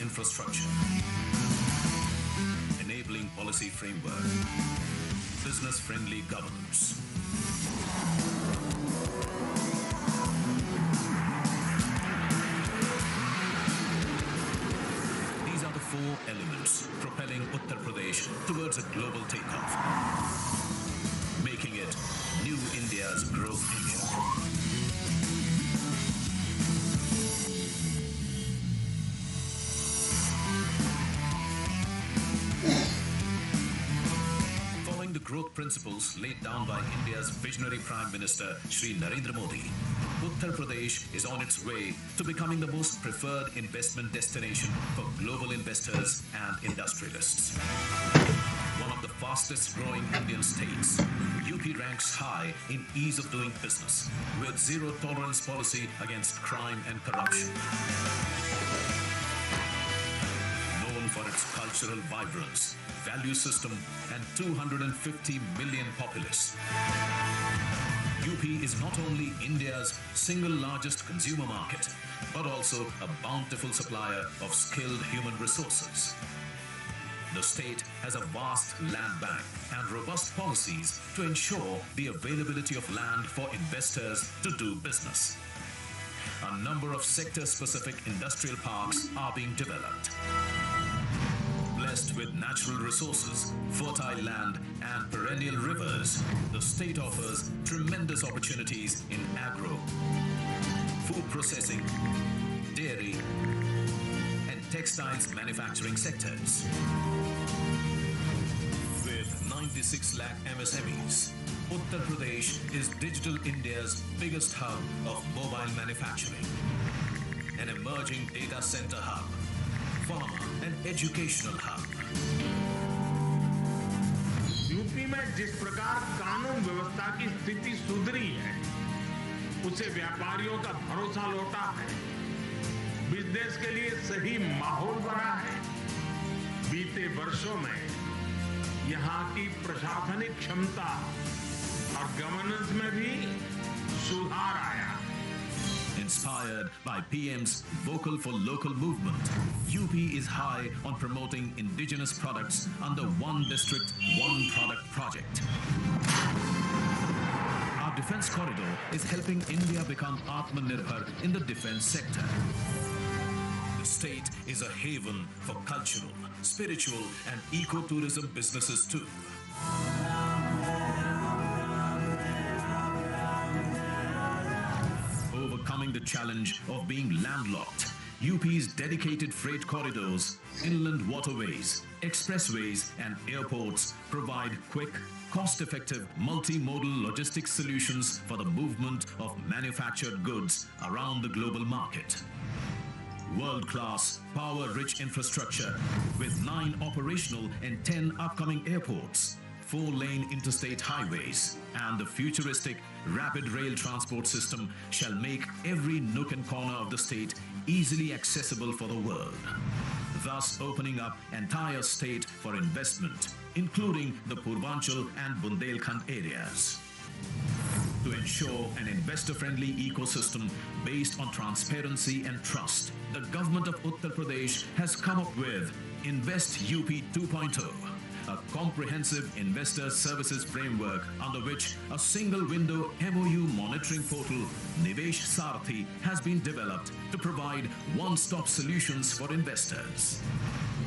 infrastructure, enabling policy framework, business-friendly governance. These are the four elements propelling Uttar Pradesh towards a global takeoff, making it New India's growth engine. Following the growth principles laid down by India's visionary Prime Minister Shri Narendra Modi, Uttar Pradesh is on its way to becoming the most preferred investment destination for global investors and industrialists. One of the fastest growing Indian states, UP ranks high in ease of doing business with zero tolerance policy against crime and corruption. Known for its cultural vibrance, value system and 250 million populace, UP is not only India's single largest consumer market, but also a bountiful supplier of skilled human resources. The state has a vast land bank and robust policies to ensure the availability of land for investors to do business. A number of sector-specific industrial parks are being developed. Blessed with natural resources, fertile land and perennial rivers, the state offers tremendous opportunities in agro, food processing, dairy and textiles manufacturing sectors. With 96 lakh MSMEs, Uttar Pradesh is Digital India's biggest hub of mobile manufacturing, an emerging data center hub, pharma and educational hub. UP में जिस प्रकार कानून व्यवस्था की स्थिति सुधरी है, उससे व्यापारियों का भरोसा लौटा है, बिजनेस के लिए सही माहौल बना है। बीते वर्षों में यहाँ की प्रशासनिक क्षमता और गवर्नेंस में भी सुधार आया। Inspired by PM's Vocal for Local movement, UP is high on promoting indigenous products under One District, One Product project. Our defense corridor is helping India become Atmanirbhar in the defense sector. The state is a haven for cultural, spiritual and eco-tourism businesses too. Overcoming the challenge of being landlocked, UP's dedicated freight corridors, inland waterways, expressways and airports provide quick, cost-effective multimodal logistics solutions for the movement of manufactured goods around the global market. World-class, power-rich infrastructure with 9 operational and 10 upcoming airports, 4-lane interstate highways, and the futuristic rapid rail transport system shall make every nook and corner of the state easily accessible for the world, thus opening up entire state for investment, including the Purvanchal and Bundelkhand areas. To ensure an investor-friendly ecosystem based on transparency and trust, the Government of Uttar Pradesh has come up with Invest UP 2.0, a comprehensive investor services framework under which a single-window MOU monitoring portal, Nivesh Sarathi, has been developed to provide one-stop solutions for investors.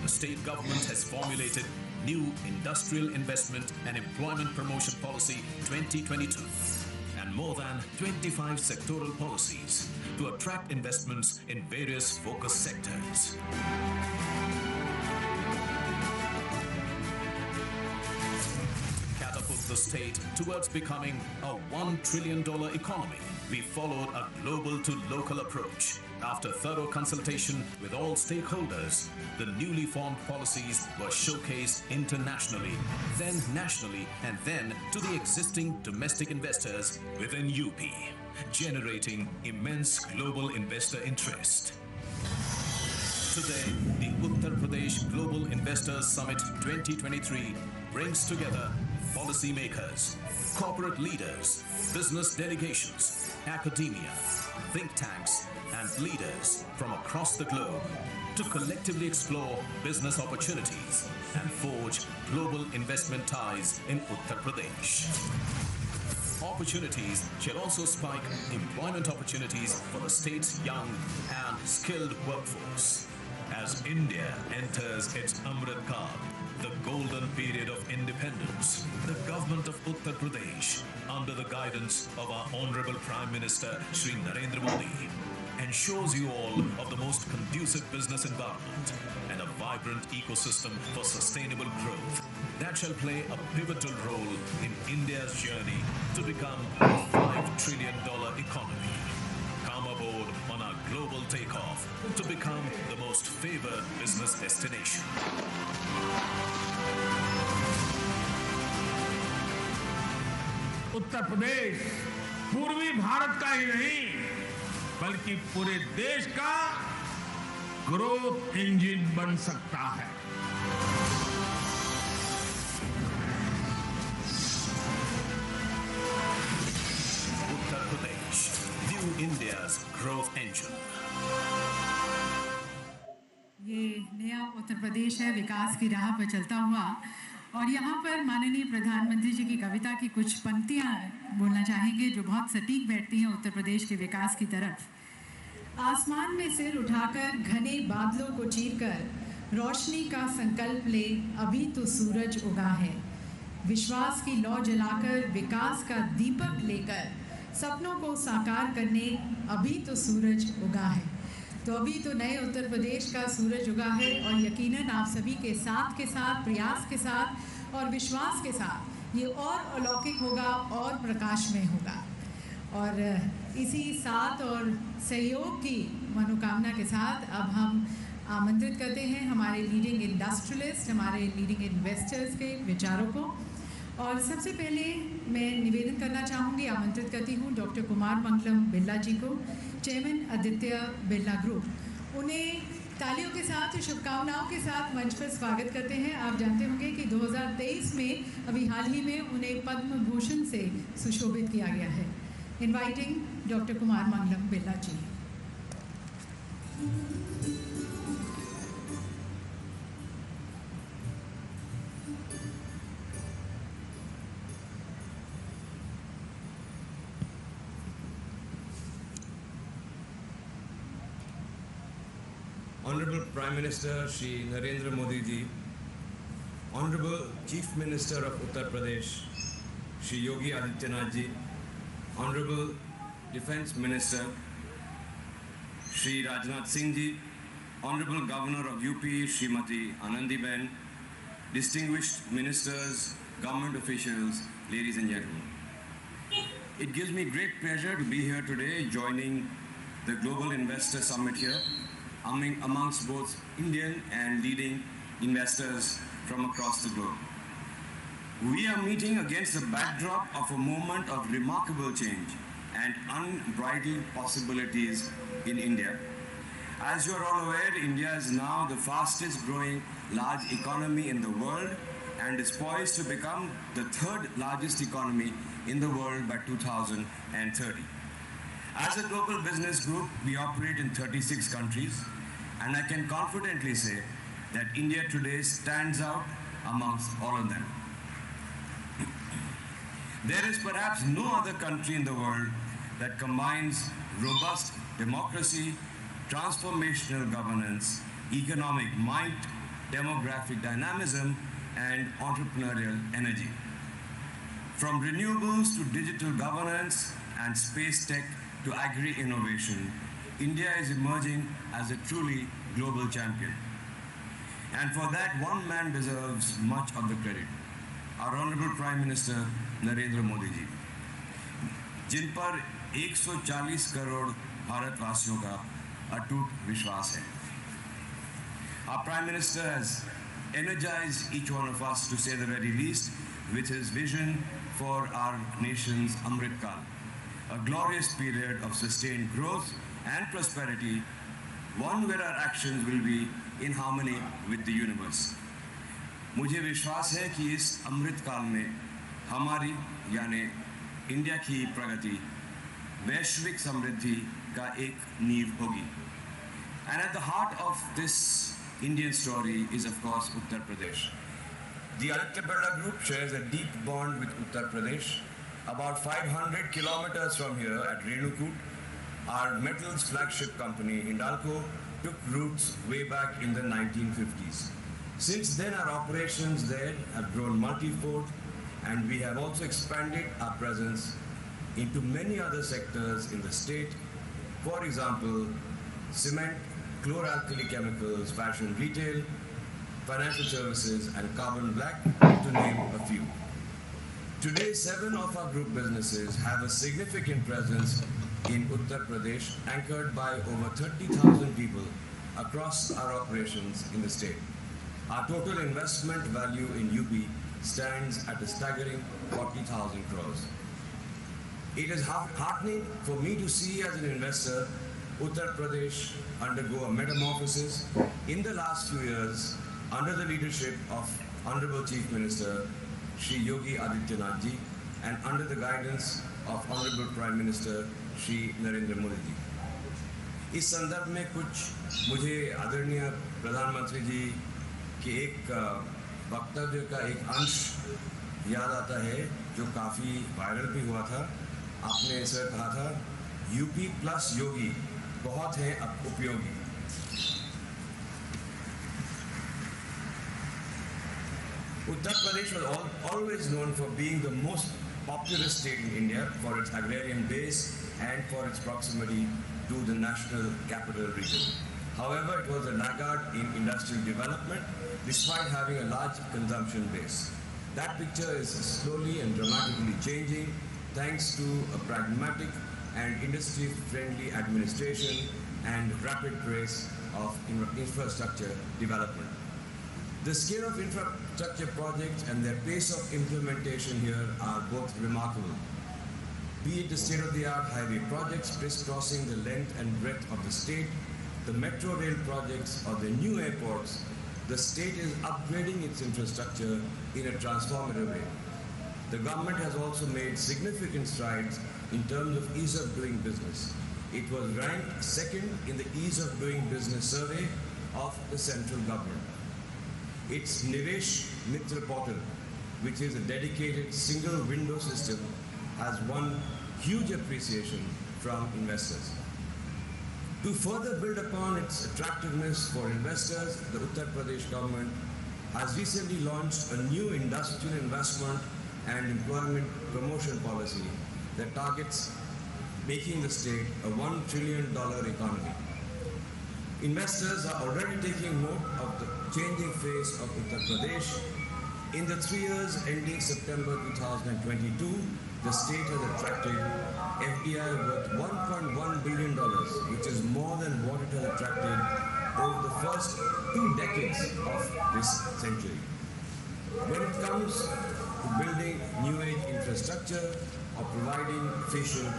The state government has formulated New Industrial Investment and Employment Promotion Policy 2022 and more than 25 sectoral policies to attract investments in various focus sectors. The state towards becoming a $1 trillion economy, we followed a global to local approach. After thorough consultation with all stakeholders, the newly formed policies were showcased internationally, then nationally, and then to the existing domestic investors within UP, generating immense global investor interest. Today, the Uttar Pradesh Global Investors Summit 2023 brings together policymakers, corporate leaders, business delegations, academia, think tanks, and leaders from across the globe to collectively explore business opportunities and forge global investment ties in Uttar Pradesh. Opportunities shall also spike employment opportunities for the state's young and skilled workforce. As India enters its Amrit Kaal, the golden period of independence, the government of Uttar Pradesh, under the guidance of our Honorable Prime Minister Shri Narendra Modi, ensures you all of the most conducive business environment and a vibrant ecosystem for sustainable growth that shall play a pivotal role in India's journey to become a $5 trillion economy. Come aboard on our global takeoff to become the most favored business destination. Uttar Pradesh पूर्वी भारत का ही नहीं बल्कि पूरे देश का growth engine बन सकता है। Uttar Pradesh, new India's growth engine. ये नया उत्तर प्रदेश है विकास की राह पर चलता हुआ और यहाँ पर माननीय प्रधानमंत्री जी की कविता की कुछ पंक्तियाँ बोलना चाहेंगे जो बहुत सटीक बैठती हैं उत्तर प्रदेश के विकास की तरफ। आसमान में सिर उठाकर घने बादलों को चीरकर रोशनी का संकल्प ले अभी तो सूरज उगा है। विश्वास की लौ जलाकर विकास का दीपक लेकर सपनों को साकार करने अभी तो सूरज उगा है। तो अभी तो नए उत्तर प्रदेश का सूरज उगा है और यकीनन आप सभी के साथ प्रयास के साथ और विश्वास के साथ ये और अलौकिक होगा और प्रकाशमय होगा। और इसी साथ और सहयोग की मनोकामना के साथ अब हम आमंत्रित करते हैं हमारे लीडिंग इंडस्ट्रियलिस्ट, हमारे लीडिंग इन्वेस्टर्स के विचारों को। और सबसे पहले मैं निवेदन करना चाहूँगी, आमंत्रित करती हूँ डॉक्टर कुमार मंगलम बिरला जी को, चेयरमैन आदित्य बिरला ग्रुप। उन्हें तालियों के साथ, शुभकामनाओं के साथ मंच पर स्वागत करते हैं। आप जानते होंगे कि 2023 में अभी हाल ही में उन्हें पद्म भूषण से सुशोभित किया गया है। Inviting doctor Kumar Mangalam Birla ji. Honorable Prime Minister Shri Narendra Modi ji, Honorable Chief Minister of Uttar Pradesh Shri Yogi Adityanath ji, Honorable Defence Minister Shri Rajnath Singh ji, Honorable Governor of UP Srimati Anandiben, distinguished ministers, government officials, ladies and gentlemen. It gives me great pleasure to be here today joining the Global Investor Summit here amongst both Indian and leading investors from across the globe. We are meeting against the backdrop of a moment of remarkable change and unbridled possibilities in India. As you are all aware, India is now the fastest growing large economy in the world and is poised to become the third largest economy in the world by 2030. As a global business group, we operate in 36 countries, and I can confidently say that India today stands out amongst all of them. There is perhaps no other country in the world that combines robust democracy, transformational governance, economic might, demographic dynamism, and entrepreneurial energy. From renewables to digital governance and space tech to agri-innovation, India is emerging as a truly global champion. And for that, one man deserves much of the credit. Our Honorable Prime Minister Narendra Modi ji, जिन पर 140 करोड़ भारतवासियों का अटूट विश्वास है. Our Prime Minister has energized each one of us, to say the very least, with his vision for our nation's Amrit Kaal, a glorious period of sustained growth and prosperity, one where our actions will be in harmony with the universe. मुझे विश्वास है कि इस अमृत काल में हमारी यानी India की प्रगति, वैश्विक समृद्धि का एक नींव होगी. And at the heart of this Indian story is of course Uttar Pradesh. The Aditya Birla Group shares a deep bond with Uttar Pradesh. About 500 kilometers from here at Renukut, our metals flagship company, Hindalco, took roots way back in the 1950s. Since then, our operations there have grown multifold, and we have also expanded our presence into many other sectors in the state. For example, cement, chlor-alkali chemicals, fashion retail, financial services, and carbon black, to name a few. Today, 7 of our group businesses have a significant presence in Uttar Pradesh, anchored by over 30,000 people across our operations in the state. Our total investment value in UP stands at a staggering 40,000 crores. It is heartening for me to see as an investor Uttar Pradesh undergo a metamorphosis in the last few years under the leadership of Honorable Chief Minister Shri Yogi Adityanath ji and under the guidance of Honorable Prime Minister Shri Narendra Modi ji. इस संदर्भ में कुछ मुझे आदरणीय प्रधानमंत्री जी के एक वक्तव्य का एक अंश याद आता है जो काफ़ी वायरल भी हुआ था. आपने इसे कहा था, यूपी प्लस योगी बहुत है उपयोगी. Uttar Pradesh was always known for being the most populous state in India for its agrarian base and for its proximity to the national capital region. However, it was a laggard in industrial development despite having a large consumption base. That picture is slowly and dramatically changing thanks to a pragmatic and industry-friendly administration and rapid pace of infrastructure development. The scale of infrastructure projects and their pace of implementation here are both remarkable. Be it the state-of-the-art highway projects crisscrossing the length and breadth of the state, the metro rail projects or the new airports, the state is upgrading its infrastructure in a transformative way. The government has also made significant strides in terms of ease of doing business. It was ranked second in the ease of doing business survey of the central government. Its Nivesh Mitra portal, which is a dedicated single window system, has won huge appreciation from investors. To further build upon its attractiveness for investors, the Uttar Pradesh government has recently launched a new industrial investment and employment promotion policy that targets making the state a $1 trillion economy. Investors are already taking note of the changing face of Uttar Pradesh. In the 3 years ending September 2022, the state has attracted FDI worth $1.1 billion, which is more than what it has attracted over the first 2 decades of this century. When it comes to building new age infrastructure or providing efficient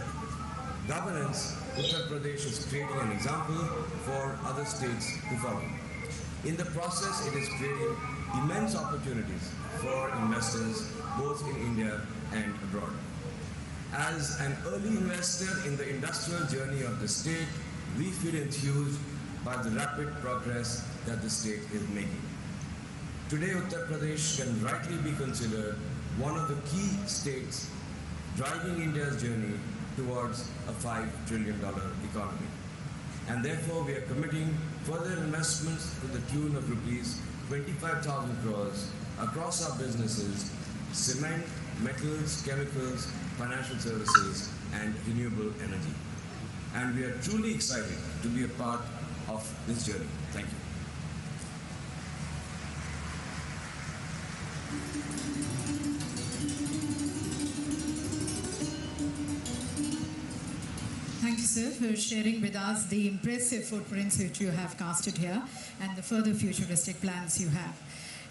governance, Uttar Pradesh is creating an example for other states to follow. In the process, it is creating immense opportunities for investors both in India and abroad. As an early investor in the industrial journey of the state, we feel enthused by the rapid progress that the state is making. Today, Uttar Pradesh can rightly be considered one of the key states driving India's journey towards a $5 trillion economy. And therefore, we are committing further investments to the tune of rupees 25,000 crores across our businesses, cement, metals, chemicals, financial services, and renewable energy. And we are truly excited to be a part of this journey. Thank you. Thank you, sir, for sharing with us the impressive footprints which you have casted here and the further futuristic plans you have.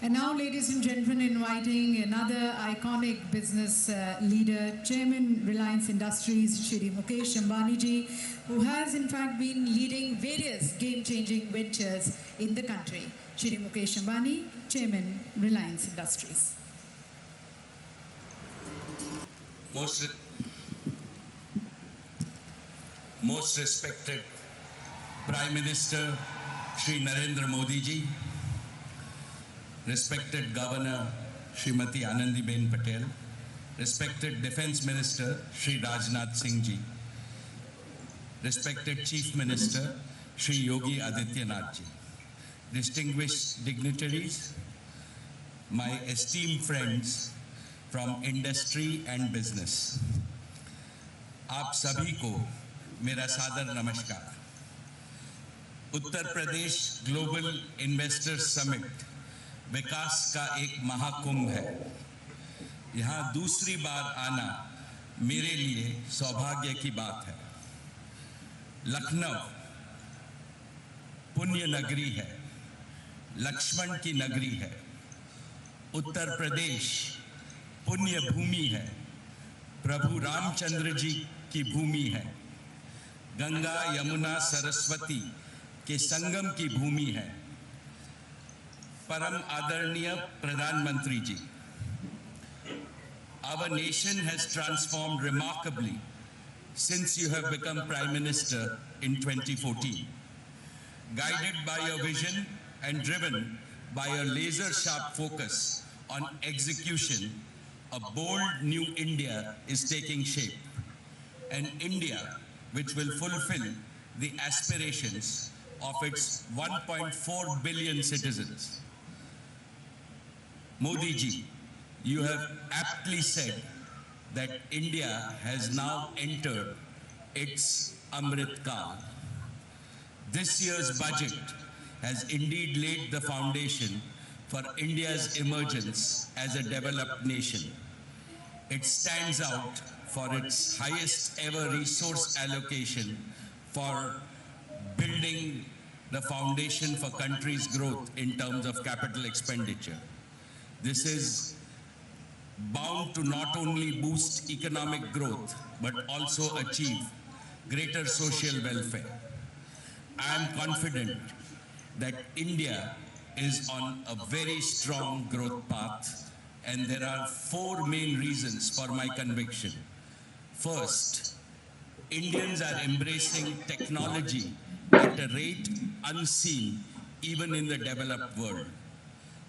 And now, ladies and gentlemen, inviting another iconic business leader, Chairman Reliance Industries, Shri Mukesh Ambani ji, who has in fact been leading various game-changing ventures in the country. Shri Mukesh Ambani, Chairman Reliance Industries. most respected Prime Minister Shri Narendra Modi ji, respected Governor Srimati Anandiben Patel, respected Defence Minister Shri Rajnath Singh ji, respected Chief Minister Shri Yogi Adityanath ji, distinguished dignitaries, my esteemed friends from industry and business, आप सभी को मेरा सादर नमस्कार। Uttar Pradesh global investor summit विकास का एक महाकुंभ है। यहाँ दूसरी बार आना मेरे लिए सौभाग्य की बात है। लखनऊ पुण्य नगरी है, लक्ष्मण की नगरी है। उत्तर प्रदेश पुण्य भूमि है, प्रभु रामचंद्र जी की भूमि है। गंगा यमुना सरस्वती के संगम की भूमि है। परम आदरणीय प्रधानमंत्री जी, our nation has transformed remarkably since you have become Prime Minister in 2014. Guided by your vision and driven by your laser-sharp focus on execution, a bold new India is taking shape. An India which will fulfill the aspirations of its 1.4 billion citizens. Modi ji, you have aptly said that India has now entered its Amrit Kal. This year's budget has indeed laid the foundation for India's emergence as a developed nation. It stands out for its highest ever resource allocation for building the foundation for country's growth in terms of capital expenditure. This is bound to not only boost economic growth but also achieve greater social welfare. I am confident that India is on a very strong growth path, and there are four main reasons for my conviction. First, Indians are embracing technology at a rate unseen even in the developed world.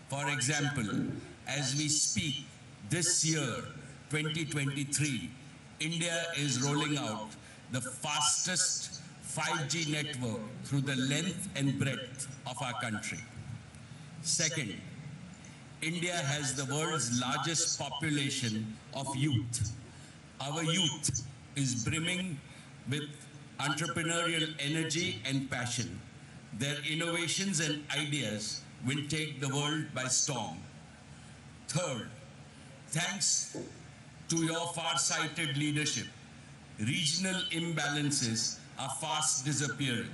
For example, as we speak, this year, 2023, India is rolling out the fastest 5G network through the length and breadth of our country. Second, India has the world's largest population of youth. Our youth is brimming with entrepreneurial energy and passion. Their innovations and ideas will take the world by storm. Third, thanks to your far-sighted leadership, regional imbalances are fast disappearing.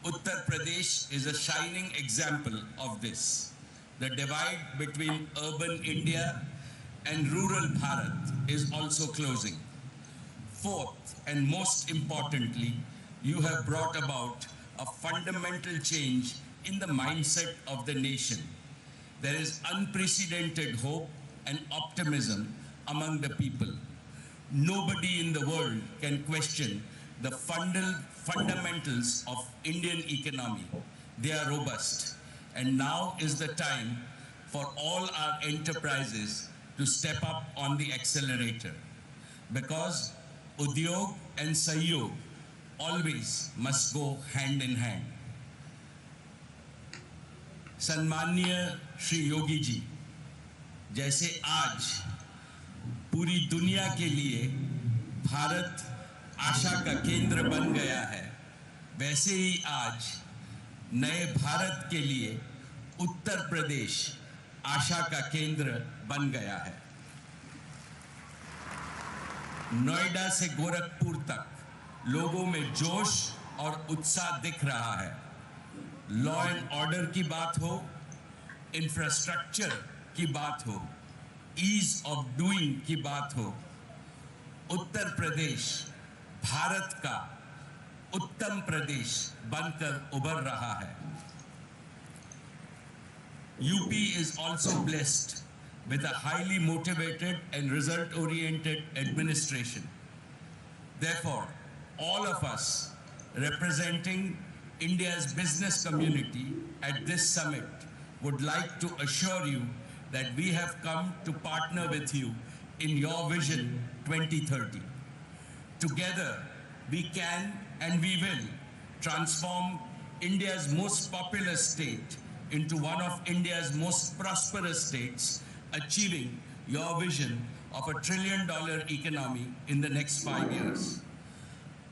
Uttar Pradesh is a shining example of this. The divide between urban India and rural Bharat is also closing. Fourth, and most importantly, you have brought about a fundamental change in the mindset of the nation. There is unprecedented hope and optimism among the people. Nobody in the world can question the fundamentals of Indian economy. They are robust. And now is the time for all our enterprises to step up on the accelerator. Because Udyog and Sahyog always must go hand in hand. सम्माननीय श्री योगी जी, जैसे आज पूरी दुनिया के लिए भारत आशा का केंद्र बन गया है, वैसे ही आज नए भारत के लिए उत्तर प्रदेश आशा का केंद्र बन गया है। नोएडा से गोरखपुर तक लोगों में जोश और उत्साह दिख रहा है। लॉ एंड ऑर्डर की बात हो, इंफ्रास्ट्रक्चर की बात हो, ईज ऑफ डूइंग की बात हो, उत्तर प्रदेश भारत का उत्तम प्रदेश बनकर उभर रहा है। UP is also blessed with a highly motivated and result-oriented administration. Therefore, all of us representing India's business community at this summit would like to assure you that we have come to partner with you in your Vision 2030. Together, we can and we will transform India's most populous state into one of India's most prosperous states, achieving your vision of $1 trillion economy in the next 5 years.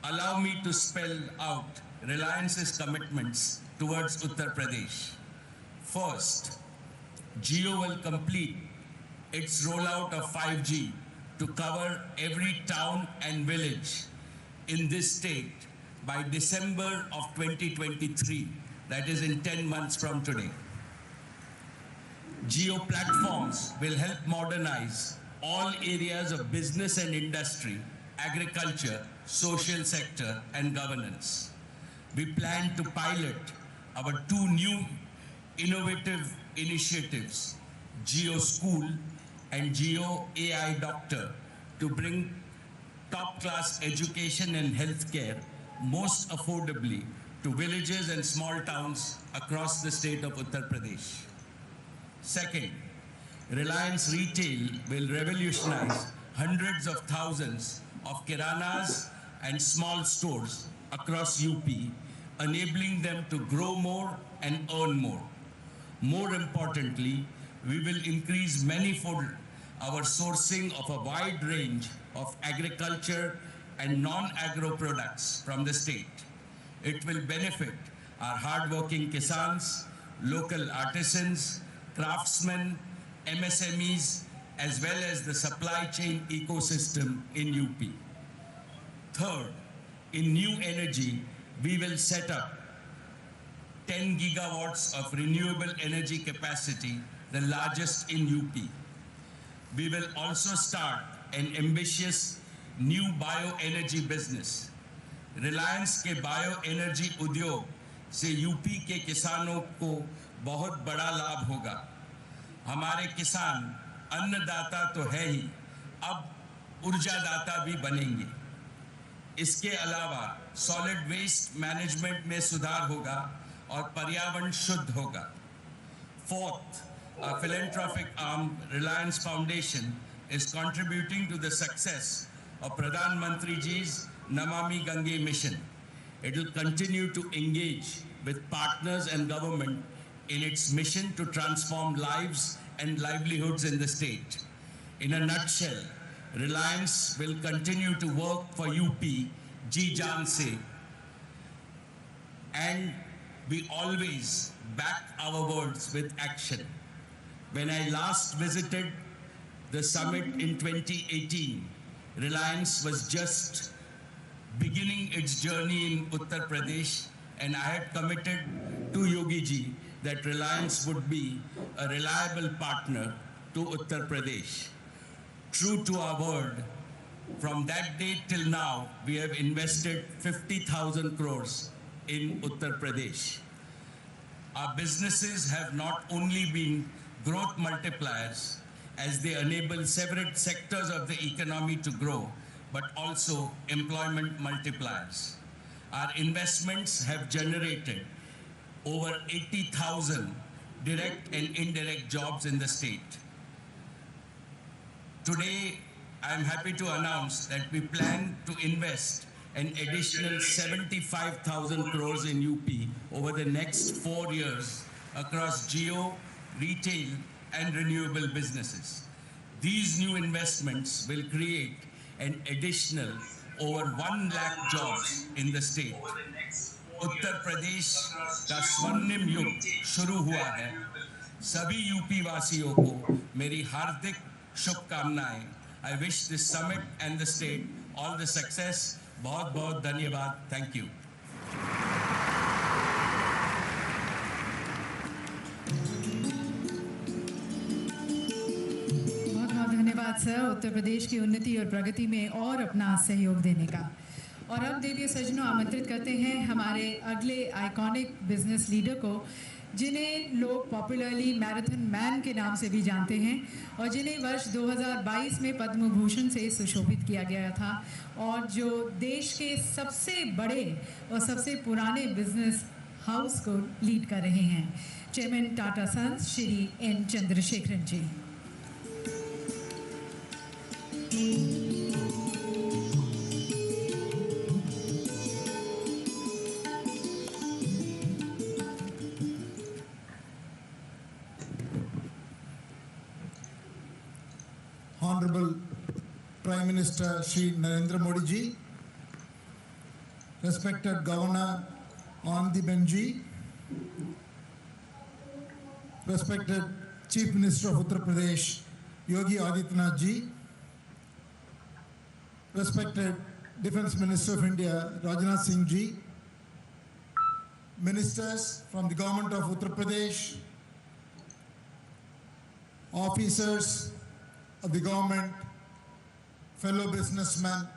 Allow me to spell out Reliance's commitments towards Uttar Pradesh. First, Jio will complete its rollout of 5G to cover every town and village in this state by December of 2023, that is in 10 months from today. Jio platforms will help modernize all areas of business and industry, agriculture, social sector, and governance. We plan to pilot our 2 new innovative initiatives, Jio School and Jio AI Doctor, to bring top-class education and healthcare most affordably to villages and small towns across the state of Uttar Pradesh. Second, Reliance Retail will revolutionize hundreds of thousands of kiranas and small stores across UP, enabling them to grow more and earn more. More importantly, we will increase manifold our sourcing of a wide range of agriculture and non-agro products from the state. It will benefit our hard-working kisans, local artisans, craftsmen, MSMEs, as well as the supply chain ecosystem in UP. Third, in new energy, we will set up 10 gigawatts of renewable energy capacity, the largest in UP. We will also start an ambitious new bioenergy business. Reliance के bioenergy उद्योग से UP के किसानों को बहुत बड़ा लाभ होगा. हमारे किसान अन्नदाता तो है ही, अब ऊर्जादाता भी बनेंगे. इसके अलावा सॉलिड वेस्ट मैनेजमेंट में सुधार होगा और पर्यावरण शुद्ध होगा. Fourth, our philanthropic arm, Reliance Foundation, is contributing to the success of Pradhan Mantri Ji's Namami Gange mission. It will continue to engage with partners and government in its mission to transform lives and livelihoods in the state. In a nutshell, Reliance will continue to work for UP, Ji Jaan Se, and we always back our words with action. When I last visited the summit in 2018, Reliance was just beginning its journey in Uttar Pradesh, and I had committed to Yogi Ji that Reliance would be a reliable partner to Uttar Pradesh. True to our word, from that date till now, we have invested 50,000 crores in Uttar Pradesh. Our businesses have not only been growth multipliers, as they enable several sectors of the economy to grow, but also employment multipliers. Our investments have generated over 80,000 direct and indirect jobs in the state. Today, I am happy to announce that we plan to invest an additional 75,000 crores in UP over the next 4 years across Jio, retail, and renewable businesses. These new investments will create an additional over 1 lakh jobs in the state. Uttar Pradesh का स्वर्णिम युग शुरू हुआ है. सभी UP वासियों को मेरी हार्दिक शुभकामनाएं. I wish this summit and the state all the success. बहुत बहुत धन्यवाद. Thank you. धन्यवाद सर, उत्तर प्रदेश की उन्नति और प्रगति में और अपना सहयोग देने का. और अब देवीय सज्जनों, आमंत्रित करते हैं हमारे अगले आइकॉनिक बिजनेस लीडर को, जिन्हें लोग पॉपुलरली मैराथन मैन के नाम से भी जानते हैं और जिन्हें वर्ष 2022 में पद्म भूषण से सुशोभित किया गया था और जो देश के सबसे बड़े और सबसे पुराने बिजनेस हाउस को लीड कर रहे हैं, chairman Tata sons Shri N Chandrasekaran ji. Honorable Prime Minister Shri Narendra Modi ji, respected Governor on the bench ji, respected Chief Minister of Uttar Pradesh Yogi Adityanath ji, respected Defence Minister of India Rajnath Singh ji, ministers from the Government of Uttar Pradesh, officers of the government, fellow businessmen,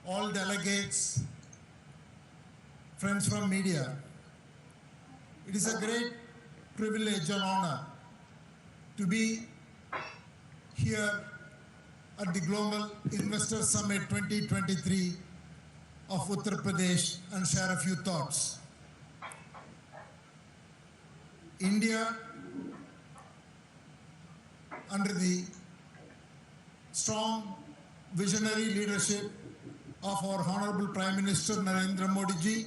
all delegates, friends from media. It is a great privilege and honor to be here at the Global Investor Summit 2023 of Uttar Pradesh and share a few thoughts. India, under the strong visionary leadership of our Honorable Prime Minister Narendra Modi ji,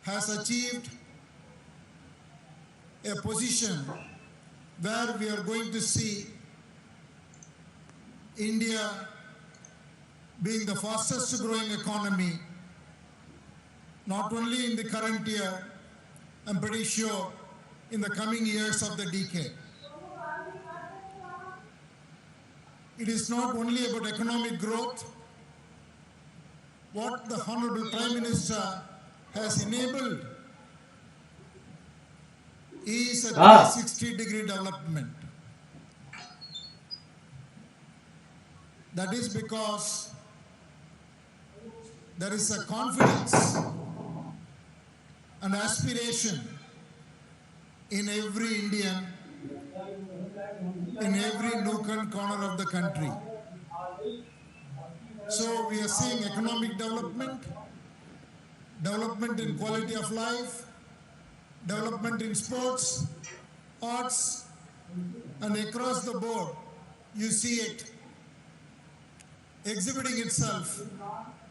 has achieved a position where we are going to see India being the fastest growing economy, not only in the current year, I'm pretty sure in the coming years of the decade. It is not only about economic growth. What the Honorable Prime Minister has enabled is a 360-degree development. That is because there is a confidence and aspiration in every Indian, in every nook and corner of the country. So we are seeing economic development, development in quality of life, development in sports, arts, and across the board, you see it exhibiting itself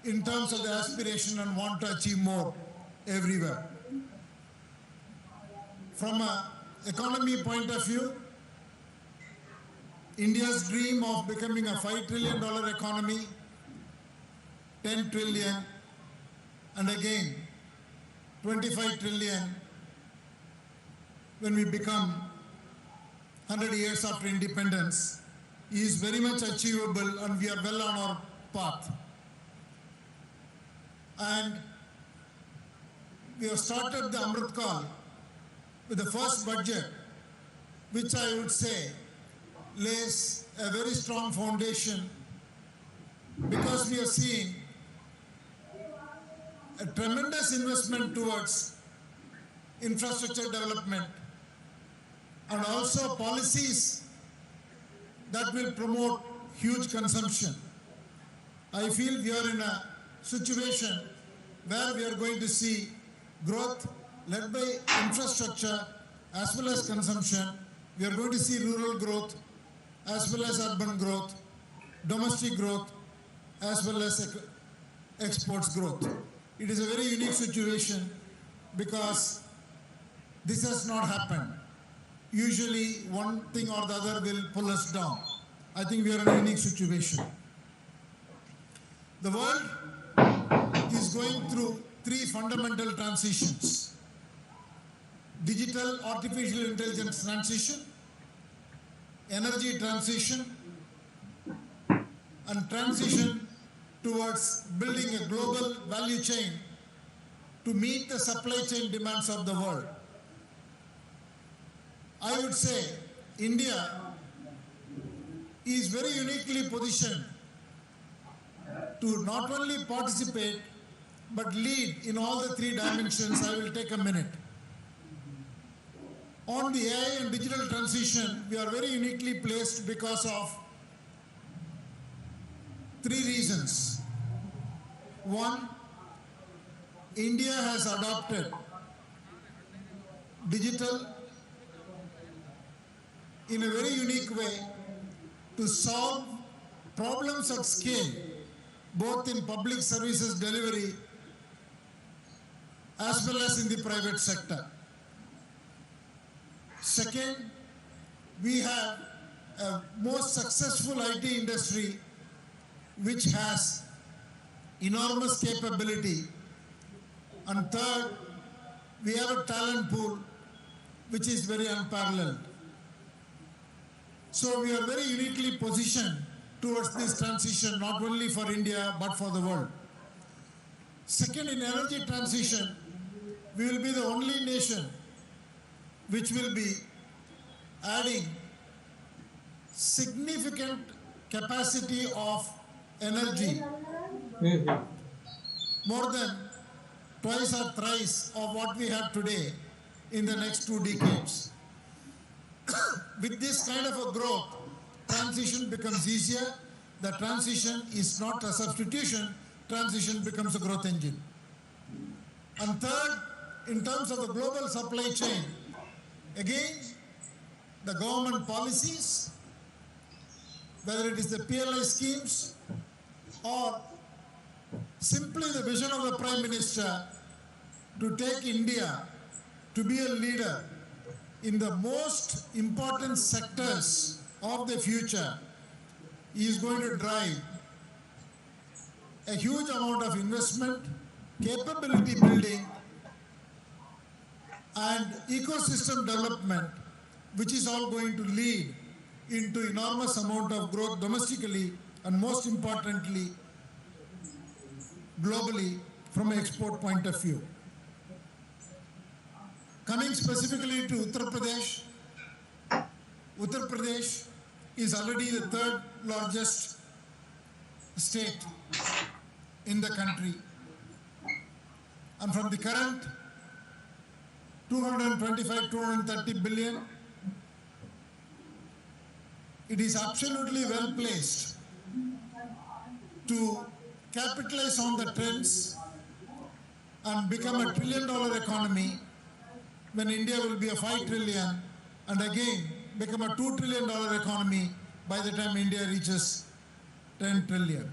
in terms of the aspiration and want to achieve more everywhere. From an economy point of view, India's dream of becoming a $5 trillion economy, 10 trillion, and again 25 trillion when we become 100 years after independence is very much achievable, and we are well on our path. And we have started the Amrit Kaal with the first budget, which I would say lays a very strong foundation, because we are seeing a tremendous investment towards infrastructure development and also policies that will promote huge consumption. I feel we are in a situation where we are going to see growth led by infrastructure as well as consumption. We are going to see rural growth as well as urban growth, domestic growth as well as exports growth. It is a very unique situation because this has not happened. Usually one thing or the other will pull us down. I think we are in a unique situation. The world is going through three fundamental transitions: digital artificial intelligence transition, energy transition, and transition towards building a global value chain to meet the supply chain demands of the world. I would say India is very uniquely positioned to not only participate but lead in all the three dimensions, I will take a minute. On the AI and digital transition, we are very uniquely placed because of three reasons. One, India has adopted digital in a very unique way to solve problems at scale, both in public services delivery as well as in the private sector. Second, we have a most successful IT industry which has enormous capability. And third, we have a talent pool which is very unparalleled. So we are very uniquely positioned towards this transition, not only for India but for the world. Second, in energy transition, we will be the only nation which will be adding significant capacity of energy, more than twice or thrice of what we have today in the next 2 decades. With this kind of a growth, transition becomes easier. The transition is not a substitution, transition becomes a growth engine. And third, in terms of the global supply chain, again, the government policies, whether it is the PLI schemes or simply the vision of the Prime Minister to take India to be a leader in the most important sectors of the future, is going to drive a huge amount of investment, capability building, and ecosystem development, which is all going to lead into enormous amount of growth domestically and most importantly, globally from an export point of view. Coming specifically to Uttar Pradesh is already the third largest state in the country. And from the current 225-230 billion, it is absolutely well placed to capitalize on the trends and become a $1 trillion economy when India will be a 5 trillion and again become a $2 trillion economy by the time India reaches 10 trillion.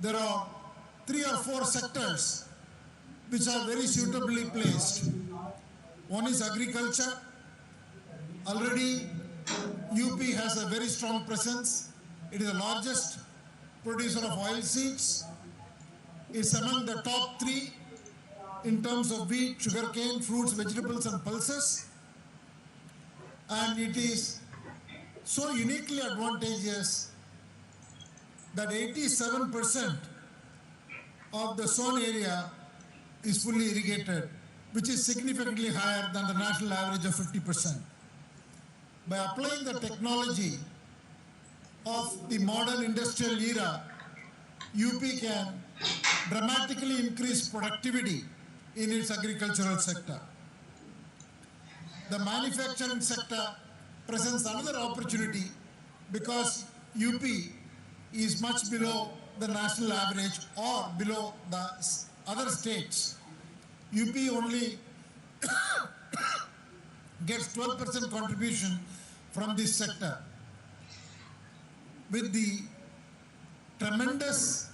There are 3 or 4 sectors which are very suitably placed. One is agriculture. Already UP has a very strong presence. It is the largest producer of oilseeds. It's among the top 3 in terms of wheat, sugarcane, fruits, vegetables and pulses. And it is so uniquely advantageous that 87% of the zone area is fully irrigated, which is significantly higher than the national average of 50%. By applying the technology of the modern industrial era, UP can dramatically increase productivity in its agricultural sector. The manufacturing sector presents another opportunity because UP is much below the national average or below the other states. UP only gets 12% contribution from this sector. With the tremendous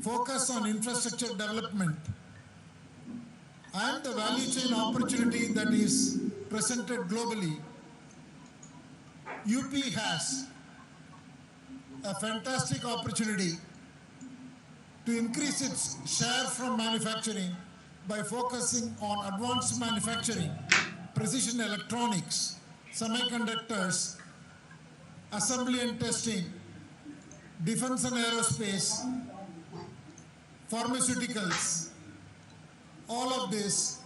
focus on infrastructure development and the value chain opportunity that is presented globally, UP has a fantastic opportunity to increase its share from manufacturing by focusing on advanced manufacturing, precision electronics, semiconductors, assembly and testing, defense and aerospace, pharmaceuticals. All of this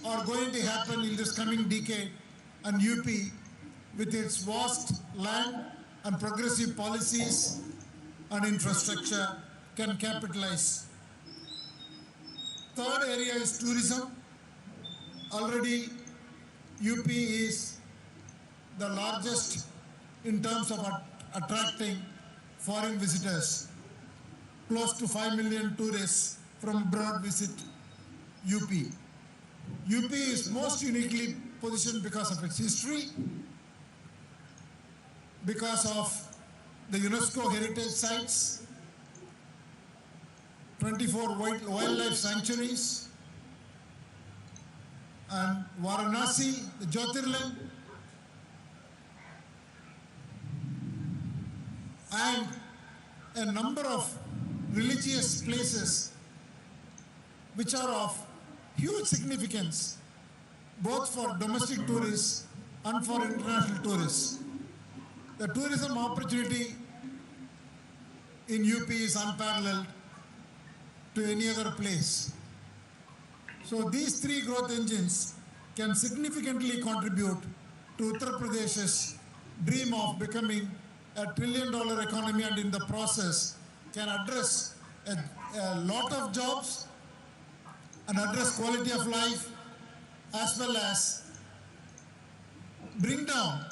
are going to happen in this coming decade, and UP, with its vast land and progressive policies and infrastructure, can capitalize. Third area is tourism. Already UP is the largest in terms of attracting foreign visitors. Close to 5 million tourists from abroad visit UP. UP is most uniquely positioned because of its history, because of the UNESCO heritage sites, 24 wildlife sanctuaries, and Varanasi, the Jyotirling, and a number of religious places which are of huge significance both for domestic tourists and for international tourists. The tourism opportunity in UP is unparalleled to any other place. So these three growth engines can significantly contribute to Uttar Pradesh's dream of becoming a $1 trillion economy, and in the process can address a lot of jobs and address quality of life, as well as bring down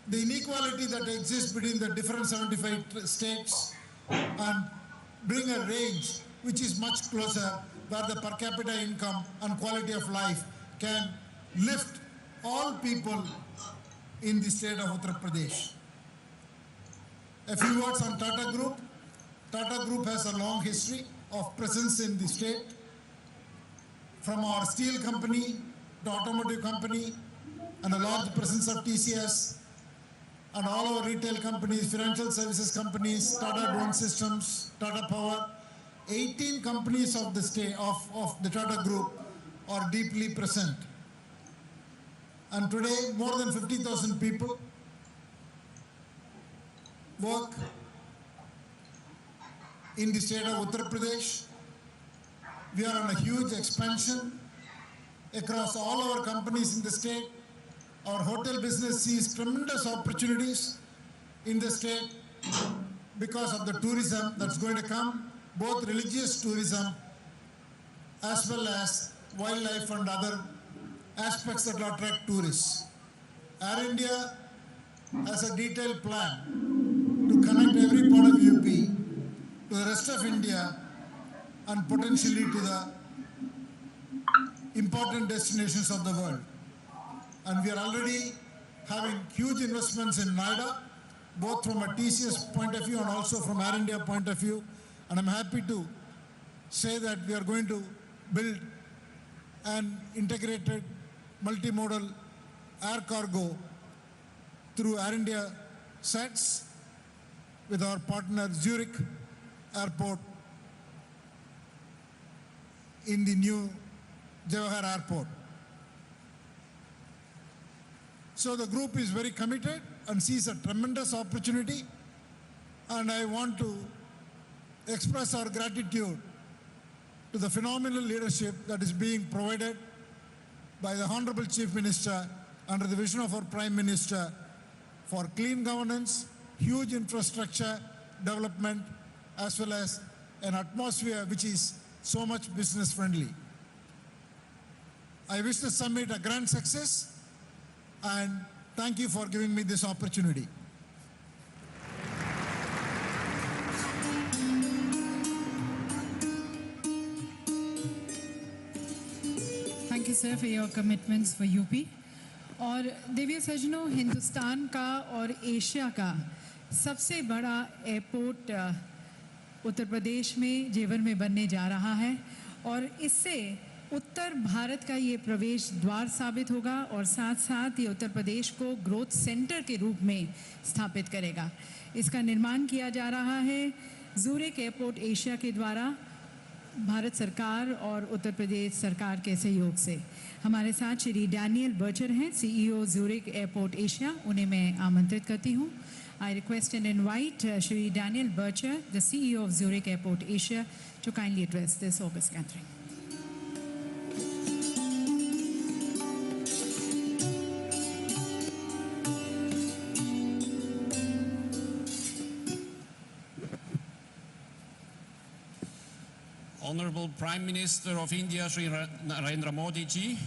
the inequality that exists between the different 75 states and bring a range which is much closer, where the per capita income and quality of life can lift all people in the state of Uttar Pradesh. A few words on Tata Group. Tata Group has a long history of presence in the state, from our steel company to automotive company, and a large presence of TCS, and all our retail companies, financial services companies, Tata Drone Systems, Tata Power. 18 companies of the state of the Tata Group are deeply present. And today, more than 50,000 people work in the state of Uttar Pradesh. We are on a huge expansion across all our companies in the state. Our hotel business sees tremendous opportunities in the state because of the tourism that's going to come, both religious tourism as well as wildlife and other aspects that will attract tourists. Air India has a detailed plan to connect every part of UP to the rest of India and potentially to the important destinations of the world. And we are already having huge investments in Noida, both from a TCS point of view and also from Air India point of view. And I'm happy to say that we are going to build an integrated multimodal air cargo through Air India sets with our partner Zurich Airport in the new Jawahar Airport. So the group is very committed and sees a tremendous opportunity, and I want to express our gratitude to the phenomenal leadership that is being provided by the Honorable Chief Minister under the vision of our Prime Minister for clean governance, huge infrastructure development, as well as an atmosphere which is so much business friendly. I wish the summit a grand success, and thank you for giving me this opportunity. Thank you, sir, for your commitments for UP. और देविया सजनों, हिंदुस्तान का और Asia का सबसे बड़ा airport Uttar Pradesh में जेवर में बनने जा रहा है, और इससे उत्तर भारत का ये प्रवेश द्वार साबित होगा और साथ साथ ये उत्तर प्रदेश को ग्रोथ सेंटर के रूप में स्थापित करेगा। इसका निर्माण किया जा रहा है ज़ूरिक एयरपोर्ट एशिया के द्वारा भारत सरकार और उत्तर प्रदेश सरकार के सहयोग से। हमारे साथ श्री डैनियल बर्चर हैं, CEO ज़ूरिक एयरपोर्ट एशिया। उन्हें मैं आमंत्रित करती हूँ। I request and invite Shri Daniel Bircher, the CEO of Zurich Airport Asia, to kindly address this August gathering. Honorable Prime Minister of India, Shri Narendra Modi ji,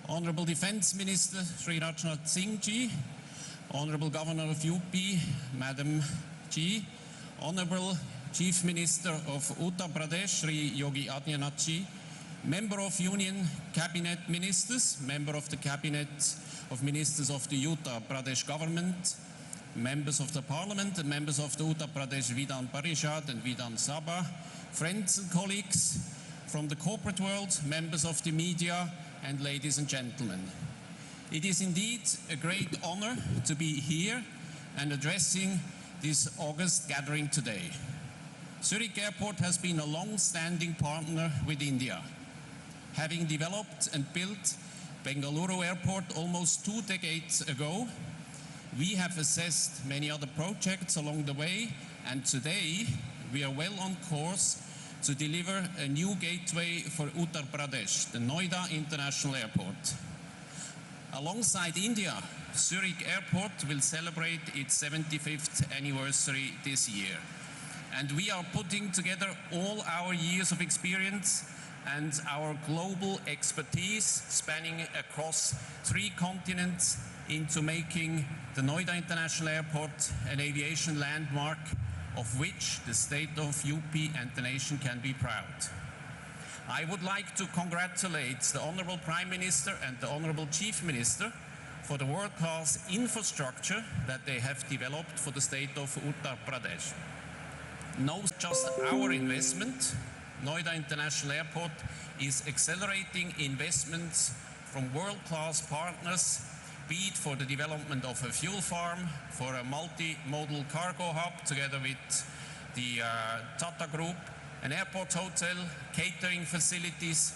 Honorable Defence Minister, Shri Rajnath Singh ji, Honorable Governor of UP, Madam ji, Honorable Chief Minister of Uttar Pradesh, Shri Yogi Adityanath ji, Member of Union Cabinet Ministers, Member of the Cabinet of Ministers of the Uttar Pradesh Government, Members of the Parliament and Members of the Uttar Pradesh Vidhan Parishad and Vidhan Sabha, friends and colleagues from the corporate world, members of the media, and ladies and gentlemen. It is indeed a great honor to be here and addressing this August gathering today. Zurich Airport has been a long-standing partner with India. Having developed and built Bengaluru Airport almost 2 decades ago, we have assessed many other projects along the way, and today we are well on course to deliver a new gateway for Uttar Pradesh, the Noida International Airport. Alongside India, Zurich Airport will celebrate its 75th anniversary this year. And we are putting together all our years of experience and our global expertise spanning across 3 continents into making the Noida International Airport an aviation landmark of which the state of UP and the nation can be proud. I would like to congratulate the Honorable Prime Minister and the Honorable Chief Minister for the world-class infrastructure that they have developed for the state of Uttar Pradesh. Not just our investment, Noida International Airport is accelerating investments from world-class partners, be it for the development of a fuel farm, for a multimodal cargo hub together with the Tata Group, an airport hotel, catering facilities,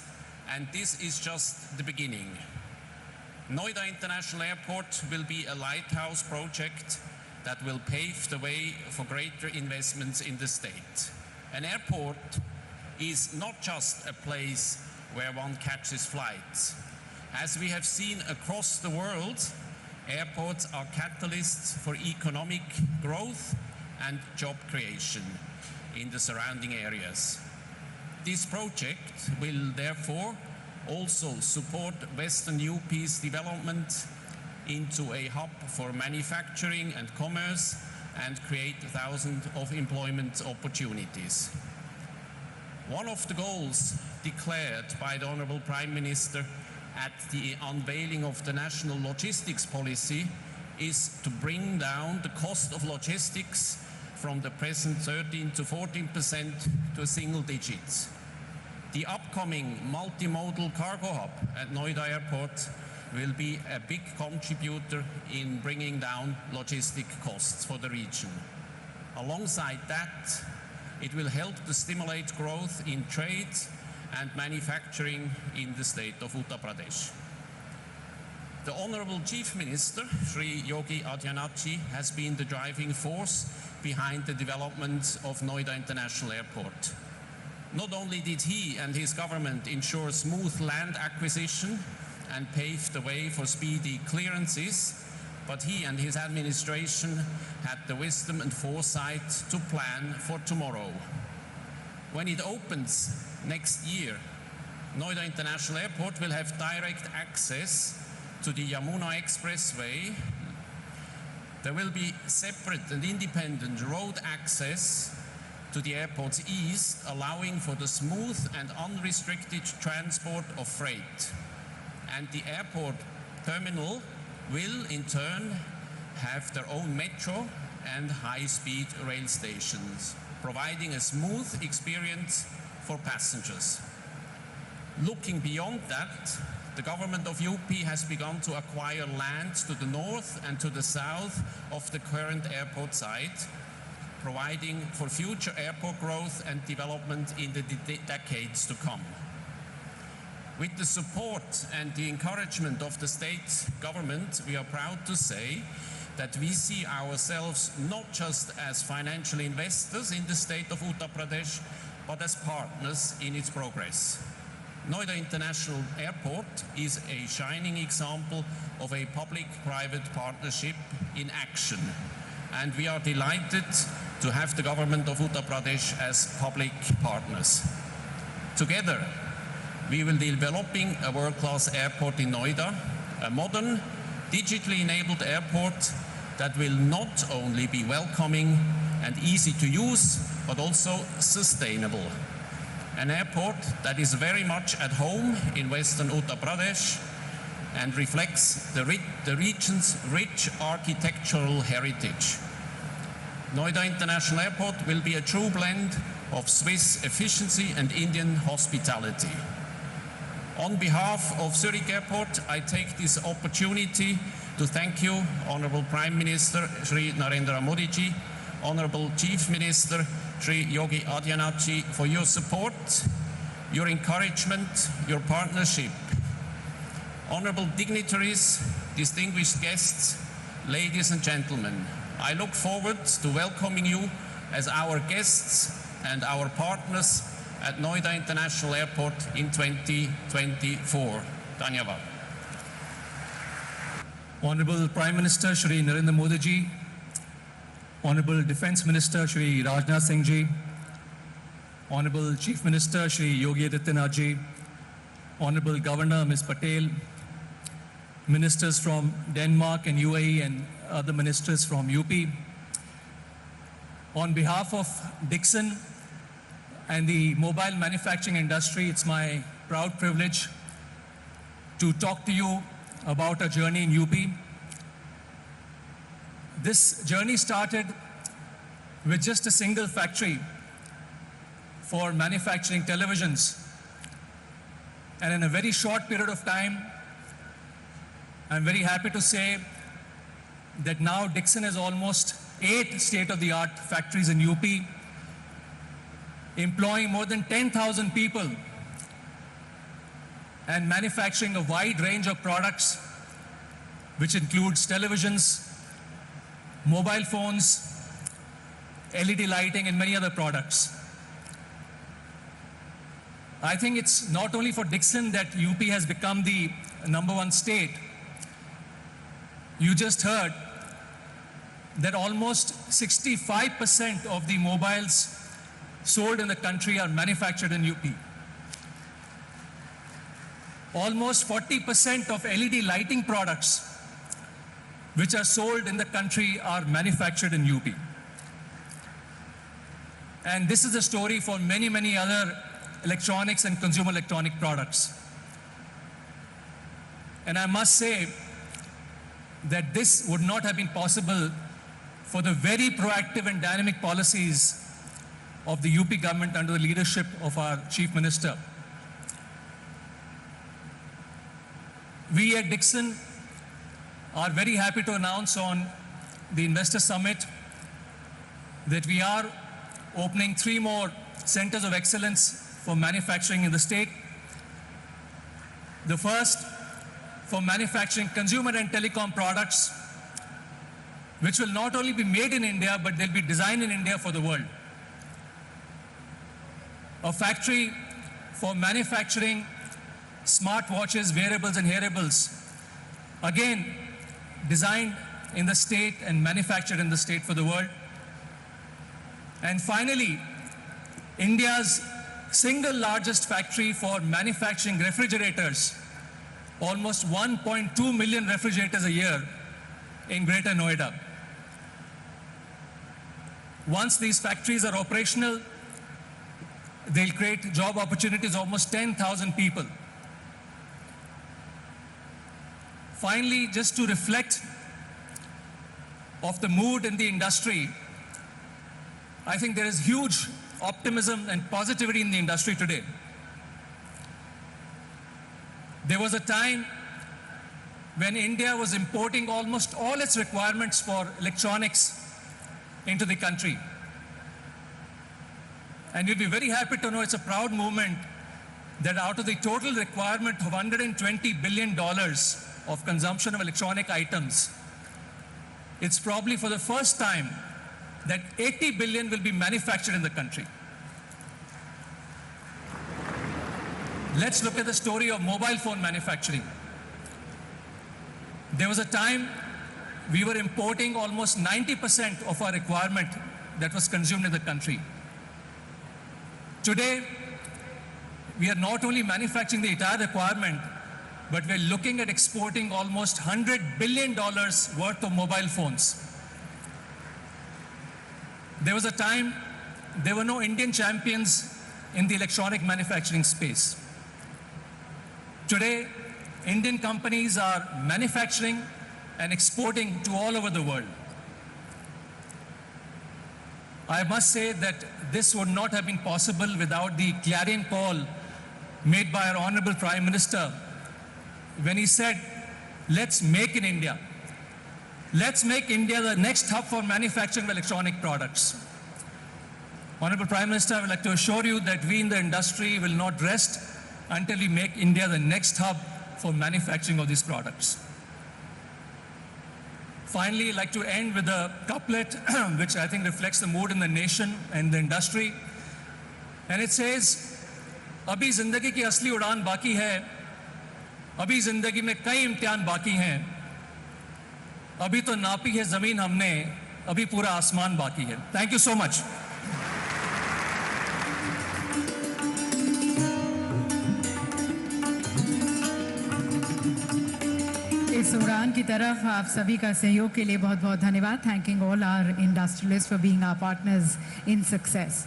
and this is just the beginning. Noida International Airport will be a lighthouse project that will pave the way for greater investments in the state. An airport is not just a place where one catches flights. As we have seen across the world, airports are catalysts for economic growth and job creation in the surrounding areas. This project will therefore also support Western UP's development into a hub for manufacturing and commerce and create thousands of employment opportunities. One of the goals declared by the Honorable Prime Minister at the unveiling of the national logistics policy is to bring down the cost of logistics from the present 13 to 14% to a single digit. The upcoming multimodal cargo hub at Noida Airport will be a big contributor in bringing down logistic costs for the region. Alongside that, it will help to stimulate growth in trade and manufacturing in the state of Uttar Pradesh. The Honorable Chief Minister, Shri Yogi Adityanath ji, has been the driving force behind the development of Noida International Airport. Not only did he and his government ensure smooth land acquisition and pave the way for speedy clearances, but he and his administration had the wisdom and foresight to plan for tomorrow. When it opens next year, Noida International Airport will have direct access to the Yamuna Expressway. There will be separate and independent road access to the airport's east, allowing for the smooth and unrestricted transport of freight. And the airport terminal will in turn have their own metro and high-speed rail stations, providing a smooth experience for passengers. Looking beyond that, the Government of UP has begun to acquire land to the north and to the south of the current airport site, providing for future airport growth and development in the decades to come. With the support and the encouragement of the state government, we are proud to say that we see ourselves not just as financial investors in the state of Uttar Pradesh, but as partners in its progress. Noida International Airport is a shining example of a public-private partnership in action, and we are delighted to have the Government of Uttar Pradesh as public partners. Together, we will be developing a world-class airport in Noida, a modern, digitally enabled airport that will not only be welcoming and easy to use, but also sustainable. An airport that is very much at home in Western Uttar Pradesh and reflects the region's rich architectural heritage. Noida International Airport will be a true blend of Swiss efficiency and Indian hospitality. On behalf of Zurich Airport, I take this opportunity to thank you, Honorable Prime Minister Shri Narendra Modi ji, Honorable Chief Minister Shri Yogi Adityanath ji, for your support, your encouragement, your partnership. Honorable dignitaries, distinguished guests, ladies and gentlemen, I look forward to welcoming you as our guests and our partners at Noida International Airport in 2024. Dhanyavad. Honorable Prime Minister Shri Narendra Modi ji, Honorable Defence Minister Shri Rajnath Singh ji, Honorable Chief Minister Shri Yogi Adityanath ji, Honorable Governor Ms. Patel, ministers from Denmark and UAE and other ministers from UP. On behalf of Dixon and the mobile manufacturing industry, it's my proud privilege to talk to you about our journey in UP. This journey started with just a single factory for manufacturing televisions. And in a very short period of time, I'm very happy to say that now Dixon has almost 8 state-of-the-art factories in UP, employing more than 10,000 people and manufacturing a wide range of products, which includes televisions, mobile phones, LED lighting, and many other products. I think it's not only for Dixon that UP has become the #1 state. You just heard that almost 65% of the mobiles sold in the country are manufactured in UP. Almost 40% of LED lighting products which are sold in the country are manufactured in UP. And this is a story for many, many other electronics and consumer electronic products. And I must say that this would not have been possible for the very proactive and dynamic policies of the UP government under the leadership of our Chief Minister. We at Dixon are very happy to announce on the Investor Summit that we are opening 3 more centers of excellence for manufacturing in the state. The first for manufacturing consumer and telecom products, which will not only be made in India, but they'll be designed in India for the world. A factory for manufacturing smartwatches, wearables, and hearables, again, designed in the state and manufactured in the state for the world. And finally, India's single largest factory for manufacturing refrigerators, almost 1.2 million refrigerators a year in Greater Noida. Once these factories are operational, they'll create job opportunities of almost 10,000 people. Finally, just to reflect of the mood in the industry, I think there is huge optimism and positivity in the industry today. There was a time when India was importing almost all its requirements for electronics into the country. And you'll be very happy to know it's a proud moment that out of the total requirement of $120 billion of consumption of electronic items, it's probably for the first time that 80 billion will be manufactured in the country. Let's look at the story of mobile phone manufacturing. There was a time we were importing almost 90% of our requirement that was consumed in the country. Today, we are not only manufacturing the entire requirement, but we're looking at exporting almost $100 billion worth of mobile phones. There was a time there were no Indian champions in the electronic manufacturing space. Today, Indian companies are manufacturing and exporting to all over the world. I must say that this would not have been possible without the clarion call made by our Honorable Prime Minister when he said, let's make in India. Let's make India the next hub for manufacturing of electronic products. Honorable Prime Minister, I would like to assure you that we in the industry will not rest until we make India the next hub for manufacturing of these products. Finally, I'd like to end with a couplet which I think reflects the mood in the nation and the industry. And it says, अभी जिंदगी की असली उड़ान बाकी है, अभी जिंदगी में कई इम्तिहान बाकी हैं, अभी तो नापी है जमीन हमने, अभी पूरा आसमान बाकी है. Thank you so much. इस उड़ान की तरफ आप सभी का सहयोग के लिए बहुत बहुत धन्यवाद. Thanking all our industrialist for being our partners in success.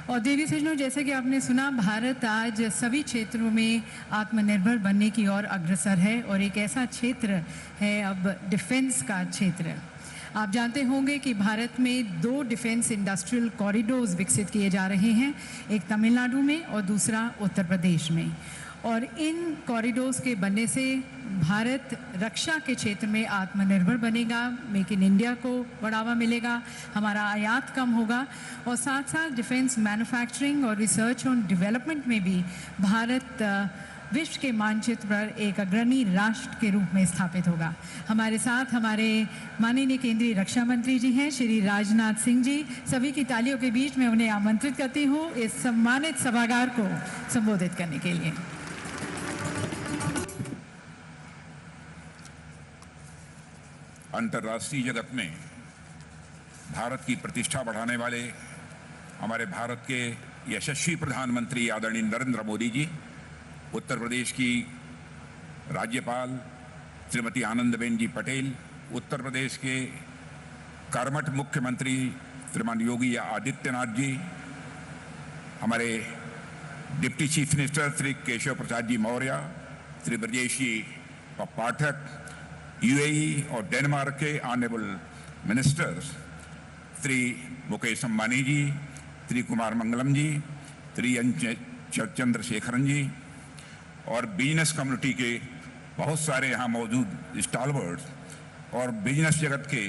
और देवी सज्जनों, जैसे कि आपने सुना, भारत आज सभी क्षेत्रों में आत्मनिर्भर बनने की ओर अग्रसर है और एक ऐसा क्षेत्र है अब डिफेंस का क्षेत्र. आप जानते होंगे कि भारत में 2 डिफेंस इंडस्ट्रियल कॉरिडोर्स विकसित किए जा रहे हैं, एक तमिलनाडु में और दूसरा उत्तर प्रदेश में. और इन कॉरिडोर्स के बनने से भारत रक्षा के क्षेत्र में आत्मनिर्भर बनेगा, मेक इन इंडिया को बढ़ावा मिलेगा, हमारा आयात कम होगा और साथ साथ डिफेंस मैन्युफैक्चरिंग और रिसर्च और डेवलपमेंट में भी भारत विश्व के मानचित्र पर एक अग्रणी राष्ट्र के रूप में स्थापित होगा. हमारे साथ हमारे माननीय केंद्रीय रक्षा मंत्री जी हैं श्री राजनाथ सिंह जी. सभी की तालियों के बीच में उन्हें आमंत्रित करती हूँ इस सम्मानित सभागार को संबोधित करने के लिए. अंतर्राष्ट्रीय जगत में भारत की प्रतिष्ठा बढ़ाने वाले हमारे भारत के यशस्वी प्रधानमंत्री आदरणीय नरेंद्र मोदी जी, उत्तर प्रदेश की राज्यपाल श्रीमती आनंदीबेन जी पटेल, उत्तर प्रदेश के कर्मठ मुख्यमंत्री श्रीमान योगी आदित्यनाथ जी, हमारे deputy chief minister Shri Keshav Prasad ji Maurya, Shri Brajesh ji Pathak, UAE और डेनमार्क के honourable ministers Shri Mukesh Ambani ji, Shri Kumar Mangalam ji, Shri N Chandrasekaran ji और बिजनेस कम्युनिटी के बहुत सारे यहाँ मौजूद स्टॉलवर्ड्स और बिजनेस जगत के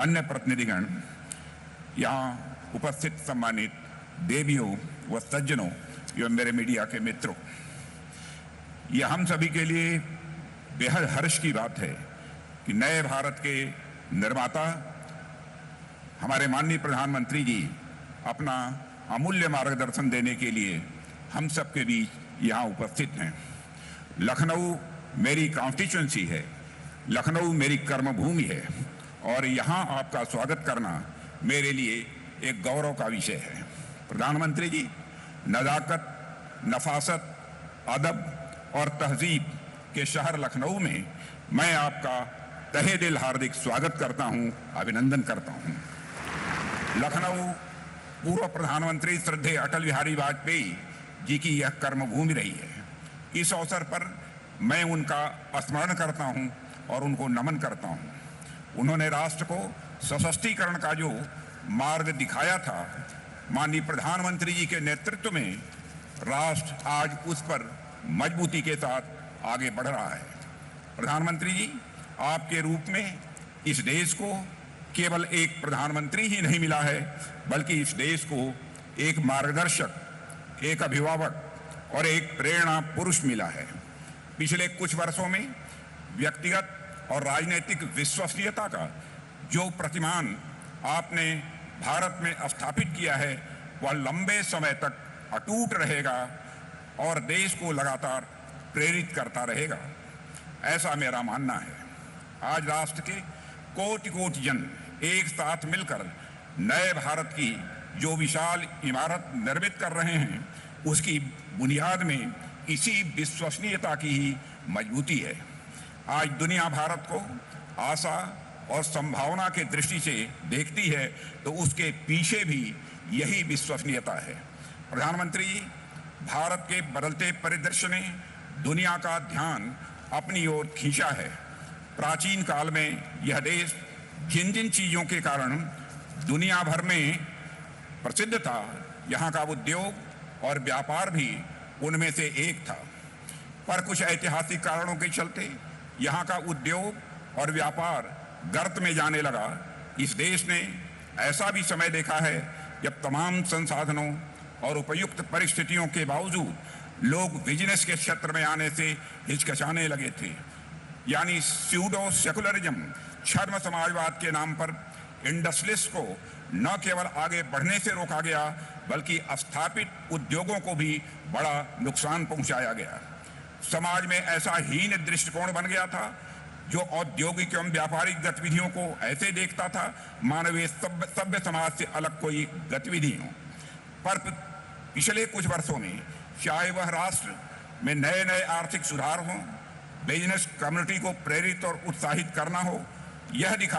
अन्य प्रतिनिधिगण, यहाँ उपस्थित सम्मानित देवियों व सज्जनों एवं मेरे मीडिया के मित्रों, यह हम सभी के लिए बेहद हर्ष की बात है कि नए भारत के निर्माता हमारे माननीय प्रधानमंत्री जी अपना अमूल्य मार्गदर्शन देने के लिए हम सबके बीच यहाँ उपस्थित हैं. लखनऊ मेरी कॉन्स्टिट्यूएंसी है, लखनऊ मेरी कर्मभूमि है और यहाँ आपका स्वागत करना मेरे लिए एक गौरव का विषय है. प्रधानमंत्री जी, नज़ाकत, नफासत, अदब और तहजीब के शहर लखनऊ में मैं आपका तहे दिल हार्दिक स्वागत करता हूं, अभिनंदन करता हूं. लखनऊ पूर्व प्रधानमंत्री श्रद्धेय अटल बिहारी वाजपेयी जी की यह कर्मभूमि रही है. इस अवसर पर मैं उनका स्मरण करता हूं और उनको नमन करता हूं. उन्होंने राष्ट्र को सशक्तिकरण का जो मार्ग दिखाया था, माननीय प्रधानमंत्री जी के नेतृत्व में राष्ट्र आज उस पर मजबूती के साथ आगे बढ़ रहा है. प्रधानमंत्री जी, आपके रूप में इस देश को केवल एक प्रधानमंत्री ही नहीं मिला है, बल्कि इस देश को एक मार्गदर्शक, एक अभिभावक और एक प्रेरणा पुरुष मिला है. पिछले कुछ वर्षों में व्यक्तिगत और राजनीतिक विश्वसनीयता का जो प्रतिमान आपने भारत में स्थापित किया है, वह लंबे समय तक अटूट रहेगा और देश को लगातार प्रेरित करता रहेगा, ऐसा मेरा मानना है. आज राष्ट्र के कोटि कोटि जन एक साथ मिलकर नए भारत की जो विशाल इमारत निर्मित कर रहे हैं, उसकी बुनियाद में इसी विश्वसनीयता की ही मजबूती है। आज दुनिया भारत को आशा और संभावना के दृष्टि से देखती है तो उसके पीछे भी यही विश्वसनीयता है। प्रधानमंत्री जी, भारत के बदलते परिदृश्य ने दुनिया का ध्यान अपनी ओर खींचा है। प्राचीन काल में यह देश जिन जिन चीजों के कारण दुनिया भर में प्रसिद्ध था, यहाँ का उद्योग और व्यापार भी उनमें से एक था। पर कुछ ऐतिहासिक कारणों के चलते यहाँ का उद्योग और व्यापार गर्त में जाने लगा। इस देश ने ऐसा भी समय देखा है जब तमाम संसाधनों और उपयुक्त परिस्थितियों के बावजूद लोग बिजनेस के क्षेत्र में आने से हिचकिचाने लगे थे। यानी स्यूडो सेकुलरिज्म, छद्म समाजवाद के नाम पर इंडस्ट्रियलिस्ट को न केवल आगे बढ़ने से रोका गया बल्कि स्थापित उद्योगों को भी बड़ा नुकसान पहुंचाया गया। समाज में ऐसा हीन दृष्टिकोण बन गया था जो औद्योगिक एवं व्यापारिक गतिविधियों को ऐसे देखता था मानवीय सभ्य समाज से अलग कोई गतिविधि हो। पर पिछले कुछ वर्षों में चाहे वह राष्ट्र में नए नए आर्थिक सुधार हों, बिजनेस कम्युनिटी को प्रेरित और उत्साहित करना हो, यह दिखा